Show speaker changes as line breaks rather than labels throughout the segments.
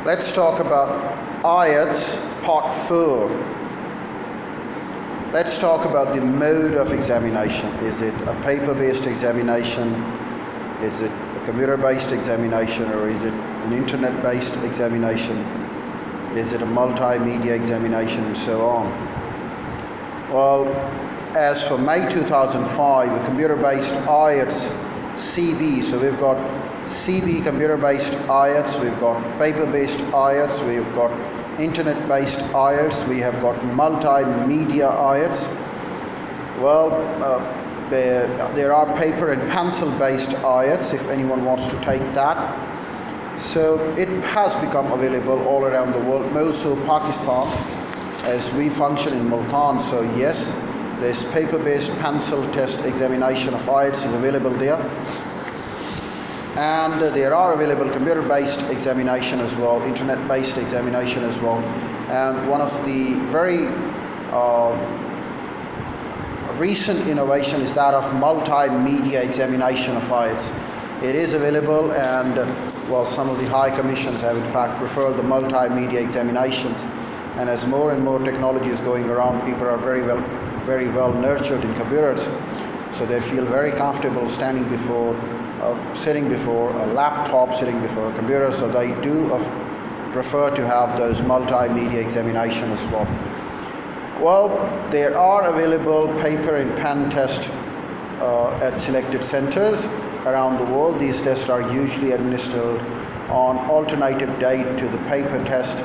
Let's talk about IELTS Part 4. Let's talk about the mode of examination. Is it a paper-based examination? Is it a computer-based examination, or is it an internet-based examination? Is it a multimedia examination, and so on? Well, as for May 2005, a computer-based IELTS CB, so we've got CB computer-based IELTS, we've got paper-based IELTS, we've got internet-based IELTS, we have got multimedia IELTS. Well, there are paper and pencil-based IELTS if anyone wants to take that. So it has become available all around the world, most of Pakistan, as we function in Multan. So yes, this paper-based pencil test examination of IELTS is available there. And there are available computer-based examination as well, internet-based examination as well. And one of the very recent innovation is that of multimedia examination of IELTS. It is available, and well, some of the high commissions have in fact preferred the multimedia examinations. And as more and more technology is going around, people are very well nurtured in computers, so they feel very comfortable sitting before a laptop, sitting before a computer, so they do prefer to have those multimedia examination as well. Well, there are available paper and pen tests at selected centers around the world. These tests are usually administered on alternative date to the paper test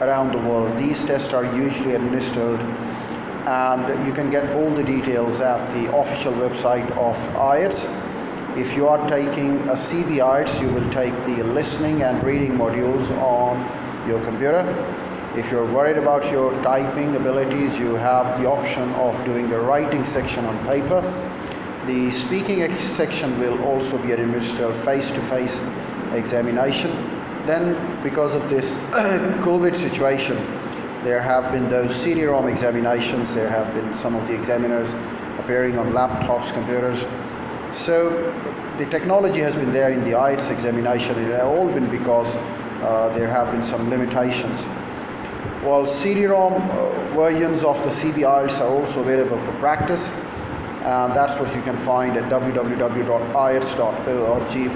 around the world. These tests are usually administered, and you can get all the details at the official website of IELTS. If you are taking a CB IELTS, you will take the listening and reading modules on your computer. If you're worried about your typing abilities, you have the option of doing the writing section on paper. The speaking section will also be administered face-to-face examination. Then, because of this COVID situation, there have been those CD-ROM examinations. There have been some of the examiners appearing on laptops, computers. So the technology has been there in the IELTS examination. It has all been because there have been some limitations. Well, CD-ROM versions of the CB IELTS are also available for practice, and that's what you can find at www.ielts.org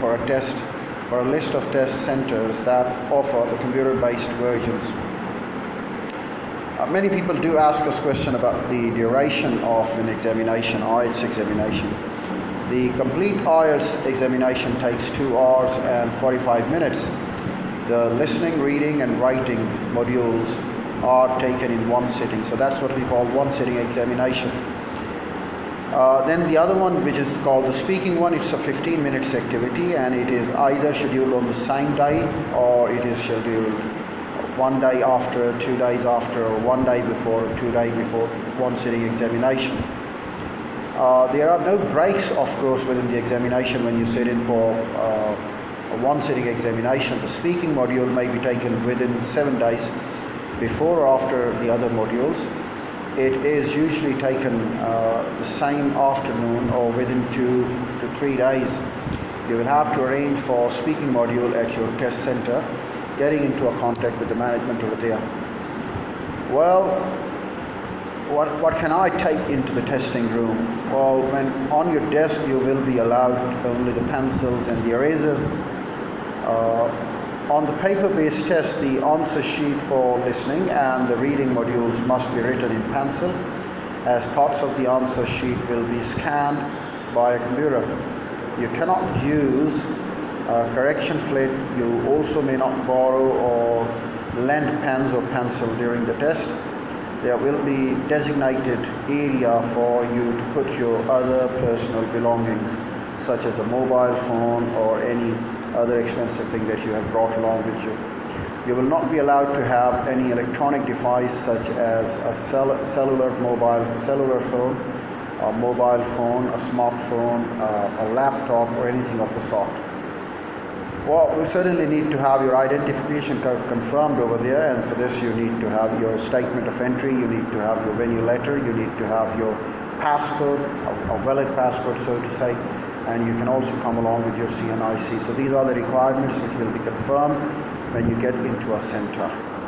for a list of test centers that offer the computer-based versions. Many people do ask us question about the duration of an examination, IELTS examination. The complete IELTS examination takes 2 hours and 45 minutes. The listening, reading, and writing modules are taken in one sitting. So that's what we call one sitting examination. Then the other one, which is called the speaking one, it's a 15 minutes activity, and it is either scheduled on the same day, or it is scheduled 1 day after, 2 days after, or 1 day before, 2 days before one sitting examination. There are no breaks, of course, within the examination when you sit in for a one sitting examination. The speaking module may be taken within 7 days before or after the other modules. It is usually taken the same afternoon or within 2 to 3 days. You will have to arrange for speaking module at your test center, getting into a contact with the management over there. Well, what can I take into the testing room? Well, when on your desk, you will be allowed only the pencils and the erasers. On the paper-based test, the answer sheet for listening and the reading modules must be written in pencil, as parts of the answer sheet will be scanned by a computer. You cannot use a correction flip. You also may not borrow or lend pens or pencil during the test. There will be designated area for you to put your other personal belongings, such as a mobile phone or any other expensive thing that you have brought along with you. You will not be allowed to have any electronic device such as a cellular phone, a mobile phone, a smartphone, a laptop, or anything of the sort. Well, we certainly need to have your identification confirmed over there, and for this you need to have your statement of entry, you need to have your venue letter, you need to have your passport, a valid passport, so to say, and you can also come along with your CNIC. So these are the requirements which will be confirmed when you get into a centre.